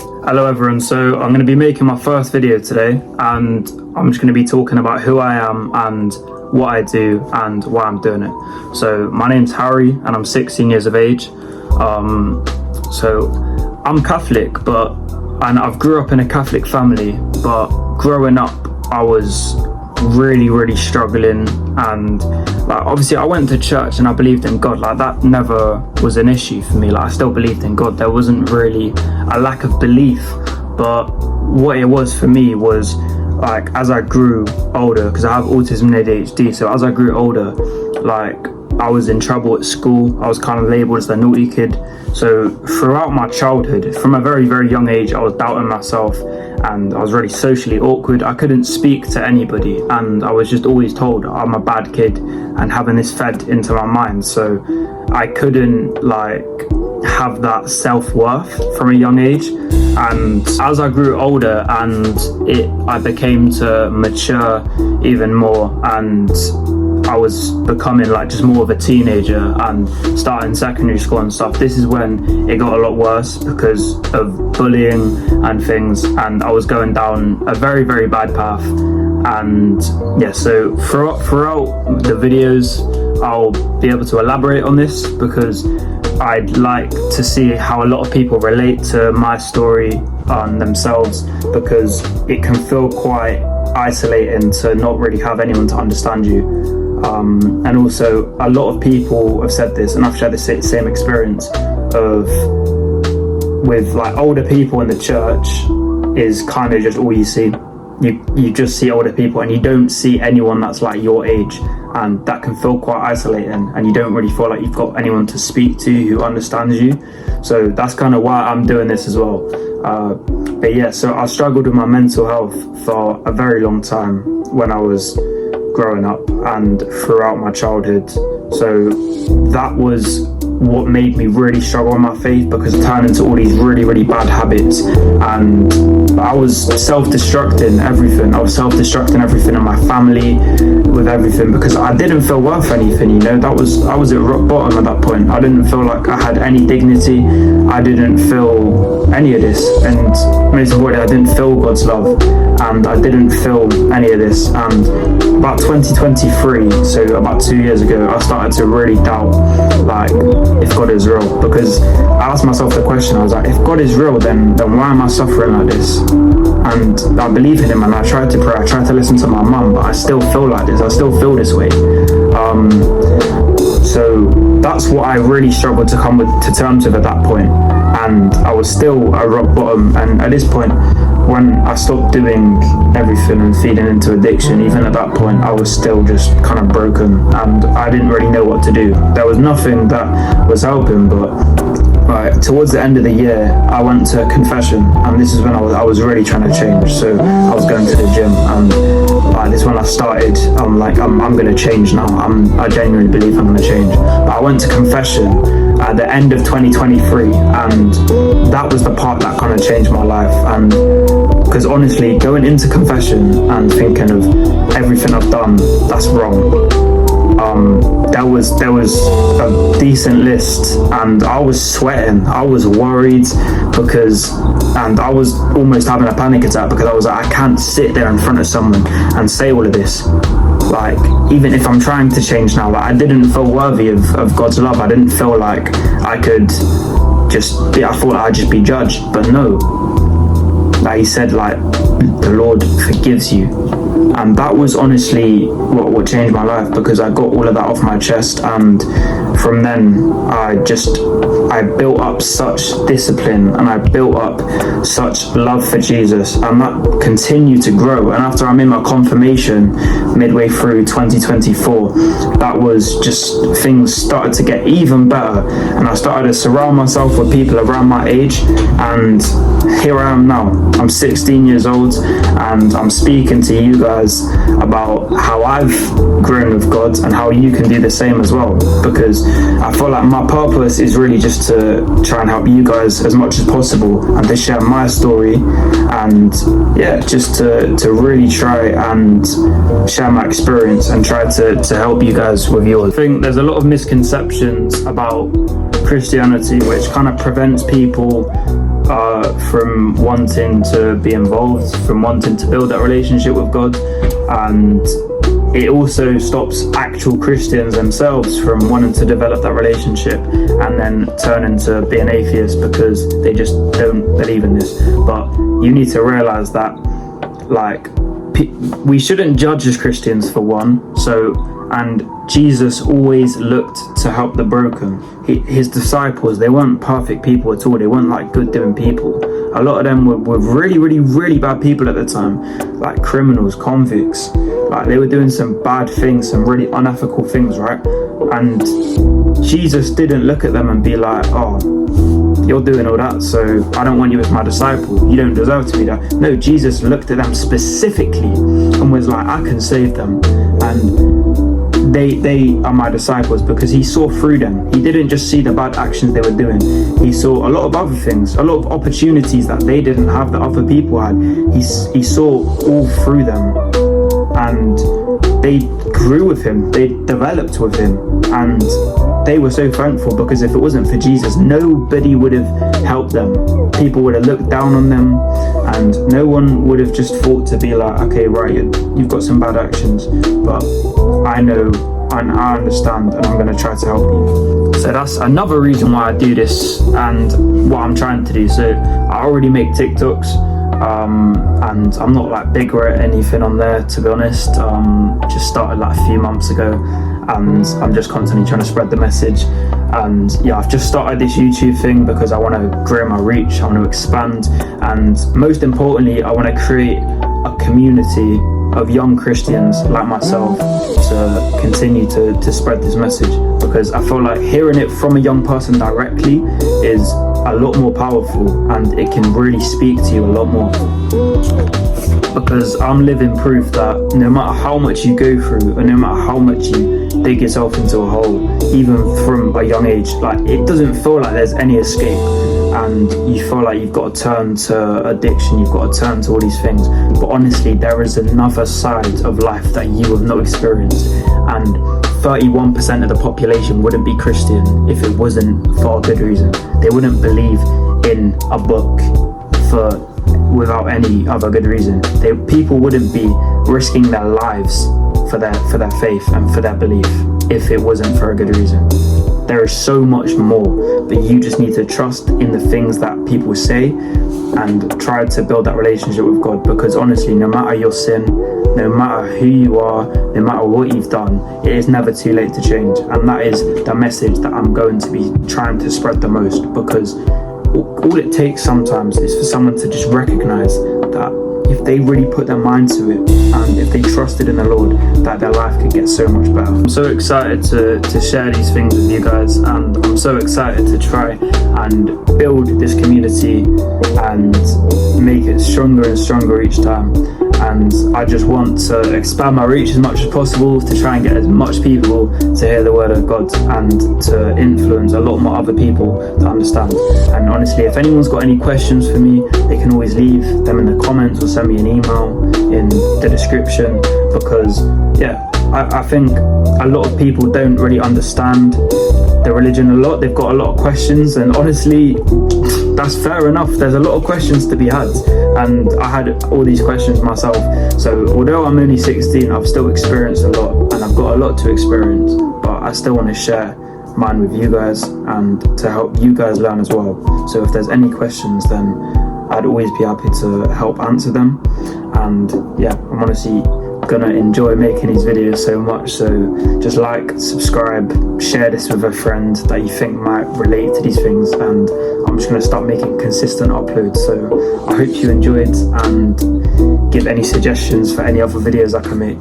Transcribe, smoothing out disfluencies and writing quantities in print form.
Hello everyone, so I'm going to be making my first video today and I'm just going to be talking about who I am and what I do and why I'm doing it. So my name's Harry and I'm 16 years of age. So I'm Catholic, and I've grew up in a Catholic family, but growing up I was really struggling, and like obviously I went to church and I believed in God. Like that never was an issue for me. Like I still believed in God. There wasn't really a lack of belief, but what it was for me was like as I grew older, because I have autism and ADHD, so as I grew older, like I was in trouble at school. I was kind of labelled as the naughty kid. So throughout my childhood, from a very young age, I was doubting myself and I was really socially awkward. I couldn't speak to anybody and I was just always told I'm a bad kid and having this fed into my mind. So I couldn't like have that self-worth from a young age. And as I grew older and I became to mature even more, and I was becoming like just more of a teenager and starting secondary school and stuff, this is when it got a lot worse because of bullying and things, and I was going down a very bad path. And yeah, so throughout the videos I'll be able to elaborate on this because I'd like to see how a lot of people relate to my story on themselves, because it can feel quite isolating to not really have anyone to understand you. And also a lot of people have said this, and I've shared the same experience with like older people in the church is kind of just all you see. You just see older people and you don't see anyone that's like your age, and that can feel quite isolating and you don't really feel like you've got anyone to speak to who understands you. So that's kind of why I'm doing this as well. But yeah, so I struggled with my mental health for a very long time when I was growing up and throughout my childhood. So that was what made me really struggle with my faith, because it turned into all these really bad habits, and I was self-destructing everything. I was self-destructing everything in my family, with everything, because I didn't feel worth anything, you know. I was at rock bottom at that point. I didn't feel like I had any dignity. I didn't feel any of this, and most importantly, I didn't feel God's love, and I didn't feel any of this. And about 2023, so about 2 years ago, I started to really doubt like if God is real, because I asked myself the question. I was like, if God is real, then why am I suffering like this? And I believe in him and I tried to pray, I tried to listen to my mum, but I still feel like this, I still feel this way. So that's what I really struggled to come to terms with at that point, and I was still at rock bottom. And at this point, when I stopped doing everything and feeding into addiction, even at that point I was still just kind of broken and I didn't really know what to do. There was nothing that was helping, but right towards the end of the year I went to confession, and this is when I was really trying to change. So I was going to the gym, and this is when I started. I'm like, I'm gonna change now. I genuinely believe I'm gonna change. But I went to confession at the end of 2023, and that was the part that kind of changed my life. And because honestly, going into confession and thinking of everything I've done that's wrong, there was a decent list, and I was sweating, I was worried, and I was almost having a panic attack, because I was like, I can't sit there in front of someone and say all of this. Like, even if I'm trying to change now, like, I didn't feel worthy of God's love. I didn't feel like I could just be, I thought I'd just be judged, but no. Like he said, like, the Lord forgives you. And that was honestly what changed my life, because I got all of that off my chest, and from then I built up such discipline and I built up such love for Jesus, and that continued to grow. And after I made my confirmation midway through 2024, that was just, things started to get even better, and I started to surround myself with people around my age, and here I am now. I'm 16 years old and I'm speaking to you guys about how I've grown with God and how you can do the same as well, because I feel like my purpose is really just to try and help you guys as much as possible and to share my story, and yeah, just to really try and share my experience and try to help you guys with yours. I think there's a lot of misconceptions about Christianity which kind of prevents people from wanting to be involved, from wanting to build that relationship with God, and it also stops actual Christians themselves from wanting to develop that relationship and then turn into being atheists because they just don't believe in this. But you need to realize that, like, we shouldn't judge as Christians, for one. And Jesus always looked to help the broken. His disciples, they weren't perfect people at all. They weren't like good doing people. A lot of them were really, really, really bad people at the time, like criminals, convicts. Like, they were doing some bad things, some really unethical things, right? And Jesus didn't look at them and be like, oh, you're doing all that, so I don't want you as my disciple. You don't deserve to be that. No, Jesus looked at them specifically and was like, I can save them. And they are my disciples because he saw through them. He didn't just see the bad actions they were doing. He saw a lot of other things, a lot of opportunities that they didn't have, that other people had. He saw all through them, and they grew with him, they developed with him, and they were so thankful, because if it wasn't for Jesus, nobody would have helped them. People would have looked down on them, and no one would have just thought to be like, okay, right, you've got some bad actions, but I know and I understand, and I'm going to try to help you. So that's another reason why I do this and what I'm trying to do. So I already make TikToks, and I'm not like big or anything on there, to be honest. Just started like a few months ago, and I'm just constantly trying to spread the message. And yeah, I've just started this YouTube thing because I want to grow my reach, I want to expand, and most importantly, I want to create a community of young Christians like myself to continue to spread this message, because I feel like hearing it from a young person directly is a lot more powerful, and it can really speak to you a lot more, because I'm living proof that no matter how much you go through, or no matter how much you dig yourself into a hole, even from a young age, like, it doesn't feel like there's any escape, and you feel like you've got to turn to addiction, you've got to turn to all these things. But honestly, there is another side of life that you have not experienced, and 31% of the population wouldn't be Christian if it wasn't for a good reason. They wouldn't believe in a book without any other good reason. People wouldn't be risking their lives for their faith and for their belief if it wasn't for a good reason. There is so much more, but you just need to trust in the things that people say and try to build that relationship with God, because honestly, no matter your sin, no matter who you are, no matter what you've done, it is never too late to change. And that is the message that I'm going to be trying to spread the most, because all it takes sometimes is for someone to just recognize that if they really put their mind to it, and if they trusted in the Lord, that their life could get so much better. I'm so excited to share these things with you guys, and I'm so excited to try and build this community and make it stronger and stronger each time. And I just want to expand my reach as much as possible, to try and get as much people to hear the word of God, and to influence a lot more other people to understand. And honestly, if anyone's got any questions for me, they can always leave them in the comments or send me an email in the description, because yeah, I think a lot of people don't really understand the religion a lot. They've got a lot of questions, and honestly, that's fair enough. There's a lot of questions to be had, and I had all these questions myself. So although I'm only 16, I've still experienced a lot, and I've got a lot to experience, but I still want to share mine with you guys and to help you guys learn as well. So if there's any questions, then I'd always be happy to help answer them. And yeah, I'm honestly gonna enjoy making these videos so much, so just like, subscribe, share this with a friend that you think might relate to these things, and I'm just gonna start making consistent uploads. So I hope you enjoyed, and give any suggestions for any other videos I can make.